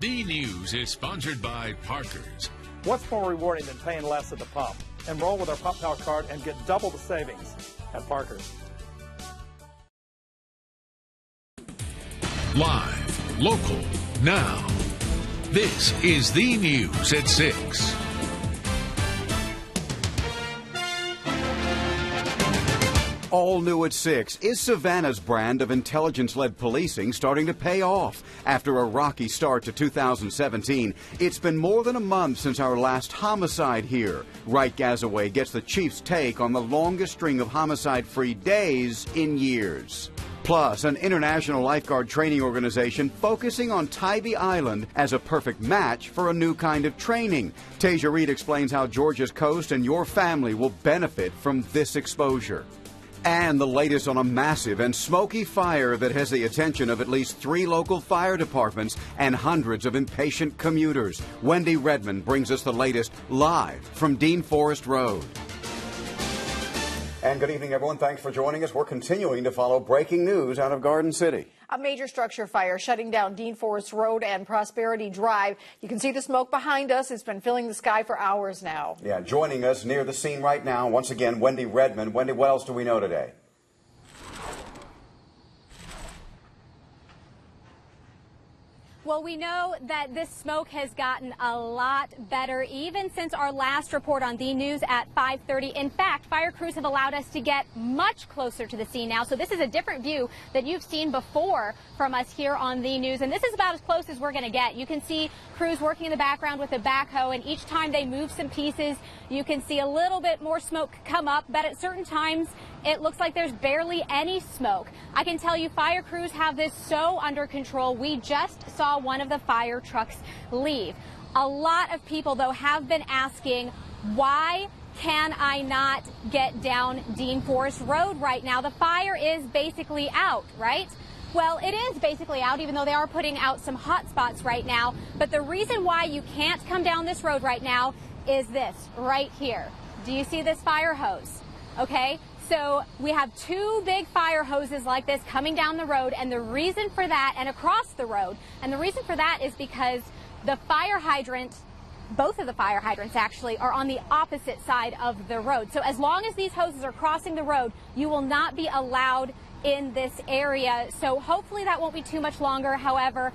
The News is sponsored by Parker's. What's more rewarding than paying less at the pump? Enroll with our Pump Now card and get double the savings at Parker's. Live, local, now. This is The News at 6. All new at 6, is Savannah's brand of intelligence-led policing starting to pay off? After a rocky start to 2017, it's been more than a month since our last homicide here. Wright Gazaway gets the chief's take on the longest string of homicide-free days in years. Plus, an international lifeguard training organization focusing on Tybee Island as a perfect match for a new kind of training. Tasia Reed explains how Georgia's coast and your family will benefit from this exposure. And the latest on a massive and smoky fire that has the attention of at least 3 local fire departments and hundreds of impatient commuters. Wendi Redman brings us the latest live from Dean Forest Road. And good evening, everyone. Thanks for joining us. We're continuing to follow breaking news out of Garden City. A major structure fire shutting down Dean Forest Road and Prosperity Drive. You can see the smoke behind us. It's been filling the sky for hours now. Yeah, joining us near the scene right now, once again, Wendi Redman. Wendi, what else do we know today? Well, we know that this smoke has gotten a lot better even since our last report on the news at 5:30. In fact, fire crews have allowed us to get much closer to the scene now. So this is a different view that you've seen before from us here on the news. And this is about as close as we're going to get. You can see crews working in the background with a backhoe, and each time they move some pieces, you can see a little bit more smoke come up. But at certain times, it looks like there's barely any smoke. I can tell you fire crews have this so under control. We just saw one of the fire trucks leave. A lot of people, though, have been asking, why can I not get down Dean Forest Road right now? The fire is basically out, right? Well, it is basically out, even though they are putting out some hot spots right now. But the reason why you can't come down this road right now is this right here. Do you see this fire hose? Okay. So we have 2 big fire hoses like this coming down the road, and the reason for that, and across the road, and the reason for that is because the fire hydrant, both of the fire hydrants actually, are on the opposite side of the road. So as long as these hoses are crossing the road, you will not be allowed in this area. So hopefully that won't be too much longer. However,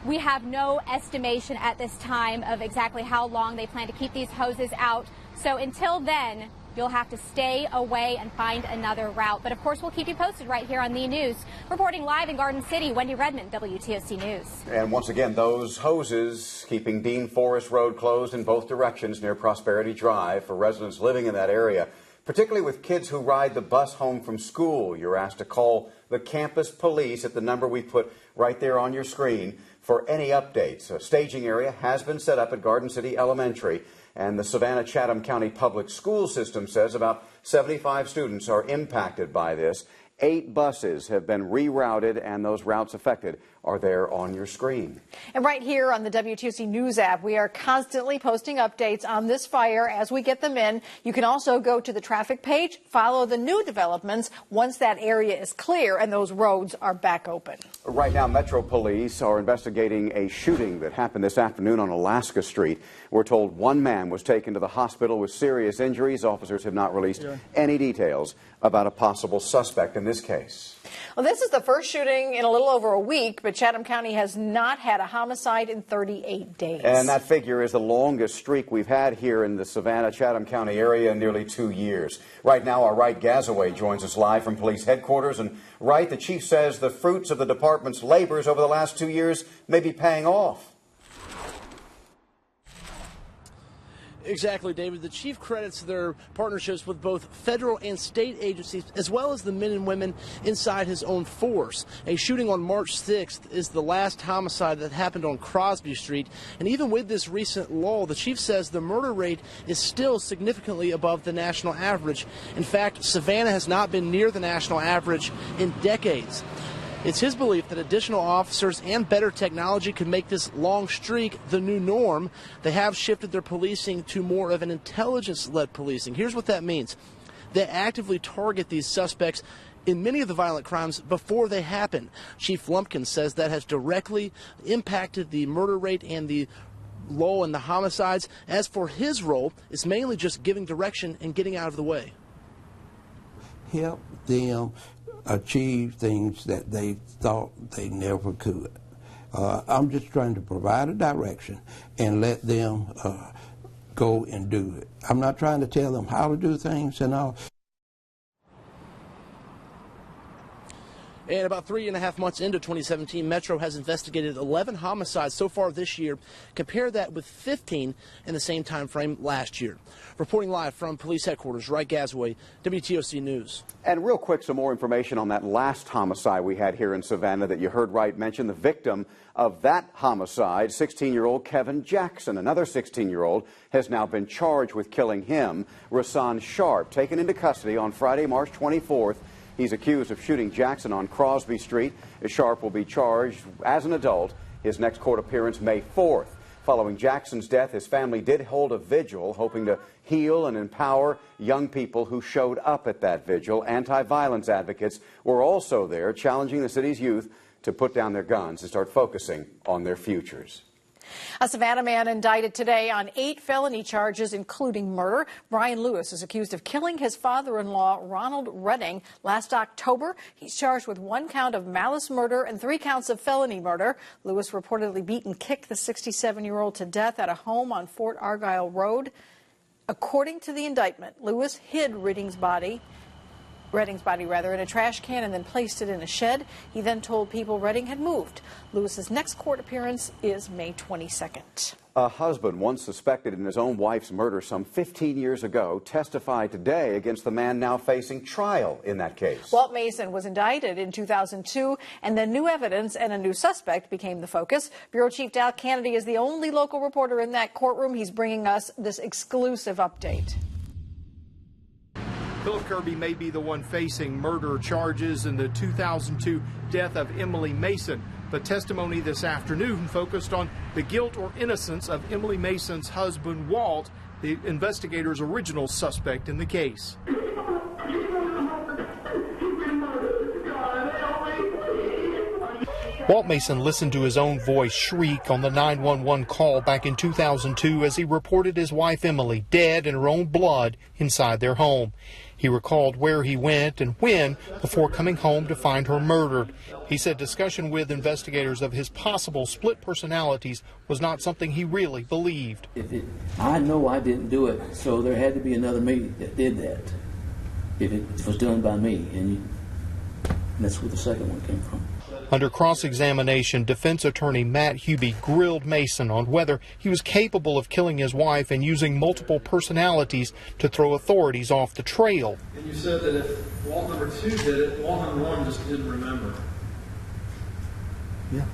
we have no estimation at this time of exactly how long they plan to keep these hoses out. So until then, you'll have to stay away and find another route. But of course, we'll keep you posted right here on The News. Reporting live in Garden City, Wendi Redman, WTOC News. And once again, those hoses keeping Dean Forest Road closed in both directions near Prosperity Drive for residents living in that area, particularly with kids who ride the bus home from school. You're asked to call the campus police at the number we put right there on your screen for any updates. A staging area has been set up at Garden City Elementary, and the Savannah Chatham County Public School System says about 75 students are impacted by this. 8 buses have been rerouted, and those routes affected are there on your screen. And right here on the WTOC News app, we are constantly posting updates on this fire as we get them in. You can also go to the traffic page, follow the new developments once that area is clear and those roads are back open. Right now, Metro Police are investigating a shooting that happened this afternoon on Alaska Street. We're told 1 man was taken to the hospital with serious injuries. Officers have not released any details about a possible suspect in this case. Well, this is the first shooting in a little over a week, but Chatham County has not had a homicide in 38 days. And that figure is the longest streak we've had here in the Savannah, Chatham County area in nearly 2 years. Right now, our Wright Gazaway joins us live from police headquarters. And Wright, the chief says the fruits of the department's labors over the last 2 years may be paying off. Exactly, David. The chief credits their partnerships with both federal and state agencies, as well as the men and women inside his own force. A shooting on March 6th is the last homicide that happened on Crosby Street. And even with this recent lull, the chief says the murder rate is still significantly above the national average. In fact, Savannah has not been near the national average in decades. It's his belief that additional officers and better technology could make this long streak the new norm. They have shifted their policing to more of an intelligence-led policing. Here's what that means. They actively target these suspects in many of the violent crimes before they happen. Chief Lumpkin says that has directly impacted the murder rate and the lull in the homicides. As for his role, it's mainly just giving direction and getting out of the way. Help them achieve things that they thought they never could. I'm just trying to provide a direction and let them go and do it. I'm not trying to tell them how to do things and all. And about 3.5 months into 2017, Metro has investigated 11 homicides so far this year. Compare that with 15 in the same time frame last year. Reporting live from police headquarters, Wright, Gazaway, WTOC News. And real quick, some more information on that last homicide we had here in Savannah that you heard Wright mention. The victim of that homicide, 16-year-old Kevin Jackson. Another 16-year-old has now been charged with killing him. Rasan Sharp, taken into custody on Friday, March 24th. He's accused of shooting Jackson on Crosby Street. Sharp will be charged as an adult. His next court appearance May 4th. Following Jackson's death, his family did hold a vigil, hoping to heal and empower young people who showed up at that vigil. Anti-violence advocates were also there, challenging the city's youth to put down their guns and start focusing on their futures. A Savannah man indicted today on 8 felony charges, including murder. Brian Lewis is accused of killing his father-in-law, Ronald Redding, last October. He's charged with 1 count of malice murder and 3 counts of felony murder. Lewis reportedly beat and kicked the 67-year-old to death at a home on Fort Argyle Road. According to the indictment, Lewis hid Redding's body in a trash can and then placed it in a shed. He then told people Redding had moved. Lewis's next court appearance is May 22nd. A husband once suspected in his own wife's murder some 15 years ago testified today against the man now facing trial in that case. Walt Mason was indicted in 2002, and then new evidence and a new suspect became the focus. Bureau Chief Dal Cannady is the only local reporter in that courtroom. He's bringing us this exclusive update. Philip Kirby may be the one facing murder charges in the 2002 death of Emily Mason. The testimony this afternoon focused on the guilt or innocence of Emily Mason's husband, Walt, the investigators' original suspect in the case. Walt Mason listened to his own voice shriek on the 911 call back in 2002 as he reported his wife Emily dead in her own blood inside their home. He recalled where he went and when before coming home to find her murdered. He said discussion with investigators of his possible split personalities was not something he really believed. I know I didn't do it, so there had to be another me that did that. If it was done by me, and that's where the second one came from. Under cross-examination, defense attorney Matt Hubie grilled Mason on whether he was capable of killing his wife and using multiple personalities to throw authorities off the trail. And you said that if Walt number 2 did it, Walt number 1 just didn't remember. Yeah.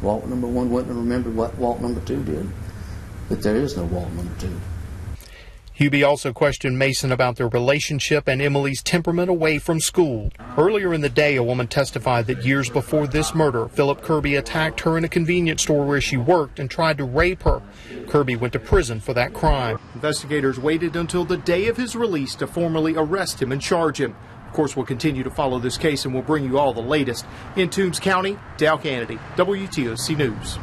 Walt number 1 wouldn't have remembered what Walt number 2 did. But there is no Walt number 2. Hubie also questioned Mason about their relationship and Emily's temperament away from school. Earlier in the day, a woman testified that years before this murder, Philip Kirby attacked her in a convenience store where she worked and tried to rape her. Kirby went to prison for that crime. Investigators waited until the day of his release to formally arrest him and charge him. Of course, we'll continue to follow this case and we'll bring you all the latest. In Toombs County, Dal Cannady, WTOC News.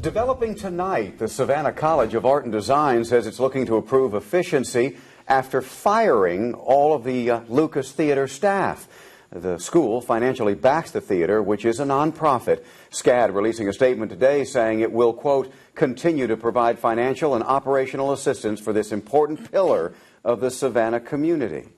Developing tonight, the Savannah College of Art and Design says it's looking to improve efficiency after firing all of the Lucas Theater staff. The school financially backs the theater, which is a nonprofit. SCAD releasing a statement today saying it will, quote, continue to provide financial and operational assistance for this important pillar of the Savannah community.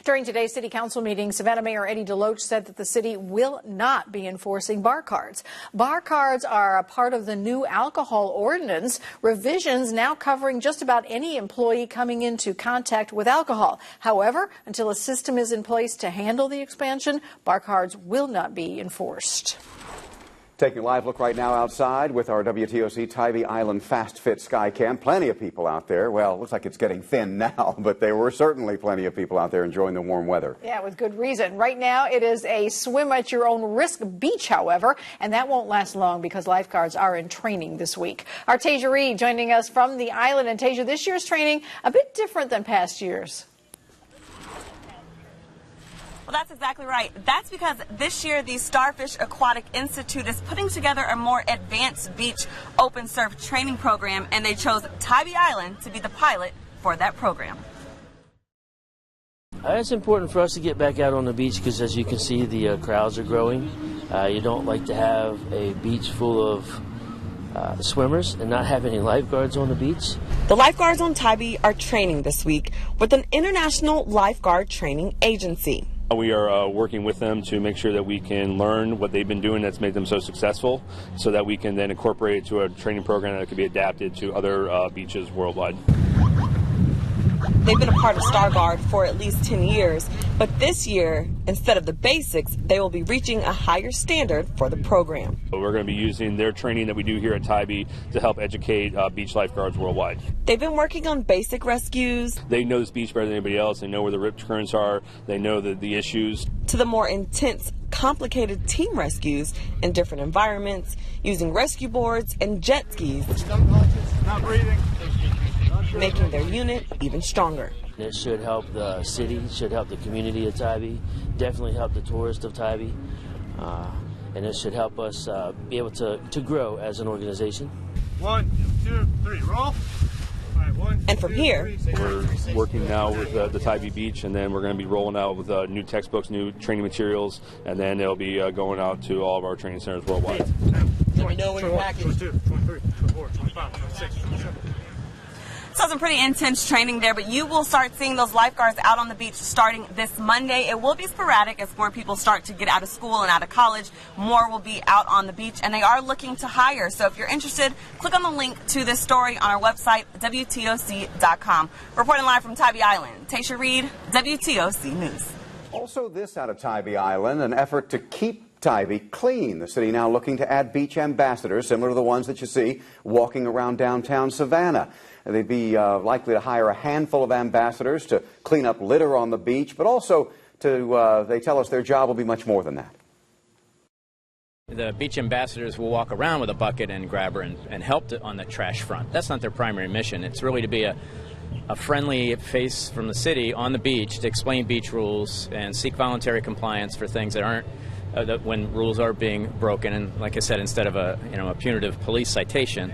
During today's City Council meeting, Savannah Mayor Eddie DeLoach said that the city will not be enforcing bar cards. Bar cards are a part of the new alcohol ordinance, revisions now covering just about any employee coming into contact with alcohol. However, until a system is in place to handle the expansion, bar cards will not be enforced. Taking a live look right now outside with our WTOC Tybee Island Fast Fit Skycam. Plenty of people out there. Well, it looks like it's getting thin now, but there were certainly plenty of people out there enjoying the warm weather. Yeah, with good reason. Right now, it is a swim at your own risk beach, however, and that won't last long because lifeguards are in training this week. Our Tasia Reed joining us from the island. And Tasia, this year's training a bit different than past years. Well, that's exactly right. That's because this year the Starfish Aquatic Institute is putting together a more advanced beach open surf training program, and they chose Tybee Island to be the pilot for that program. It's important for us to get back out on the beach because, as you can see, the crowds are growing. You don't like to have a beach full of swimmers and not have any lifeguards on the beach. The lifeguards on Tybee are training this week with an international lifeguard training agency. We are working with them to make sure that we can learn what they've been doing that's made them so successful so that we can then incorporate it to a training program that can be adapted to other beaches worldwide. They've been a part of Starguard for at least 10 years, but this year, instead of the basics, they will be reaching a higher standard for the program. We're going to be using their training that we do here at Tybee to help educate beach lifeguards worldwide. They've been working on basic rescues. They know this beach better than anybody else. They know where the rip currents are. They know the issues. To the more intense, complicated team rescues in different environments, using rescue boards and jet skis. Not breathing. Making their unit even stronger. It should help the city, should help the community of Tybee, definitely help the tourists of Tybee, and it should help us be able to grow as an organization. 1, 2, 3, roll. And from here, we're working now with the Tybee Beach, and then we're going to be rolling out with new textbooks, new training materials, and then it'll be going out to all of our training centers worldwide. Let me know when you're packing. 22, 23, 24, 25, 26, 27. So some pretty intense training there, but you will start seeing those lifeguards out on the beach starting this Monday. It will be sporadic as more people start to get out of school and out of college. More will be out on the beach, and they are looking to hire. So if you're interested, click on the link to this story on our website, WTOC.com. Reporting live from Tybee Island, Tasha Reed, WTOC News. Also this out of Tybee Island, an effort to keep Tybee clean. The city now looking to add beach ambassadors, similar to the ones that you see walking around downtown Savannah. They'd be likely to hire a handful of ambassadors to clean up litter on the beach, but also to, they tell us their job will be much more than that. The beach ambassadors will walk around with a bucket and grabber and help on the trash front. That's not their primary mission. It's really to be a friendly face from the city on the beach to explain beach rules and seek voluntary compliance for things that aren't, when rules are being broken. And like I said, instead of a punitive police citation.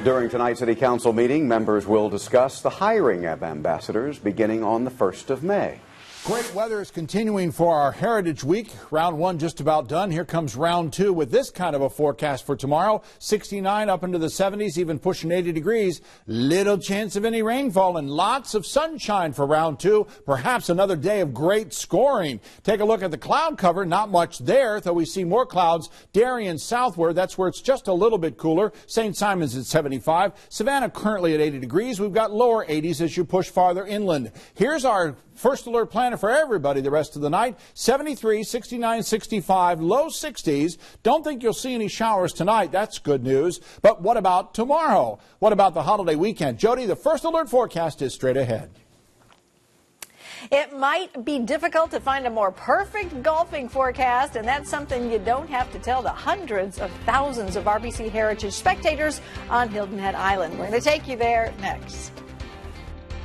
During tonight's City Council meeting, members will discuss the hiring of ambassadors beginning on the 1st of May. Great weather is continuing for our Heritage Week. Round 1 just about done. Here comes round 2 with this kind of a forecast for tomorrow. 69 up into the 70s, even pushing 80 degrees. Little chance of any rainfall and lots of sunshine for round 2. Perhaps another day of great scoring. Take a look at the cloud cover. Not much there, though we see more clouds. Darien southward, that's where it's just a little bit cooler. St. Simon's at 75. Savannah currently at 80 degrees. We've got lower 80s as you push farther inland. Here's our first alert planner for everybody the rest of the night. 73, 69, 65, low 60s. Don't think you'll see any showers tonight. That's good news. But what about tomorrow? What about the holiday weekend? Jody, the first alert forecast is straight ahead. It might be difficult to find a more perfect golfing forecast, and that's something you don't have to tell the hundreds of thousands of RBC Heritage spectators on Hilton Head Island. We're going to take you there next.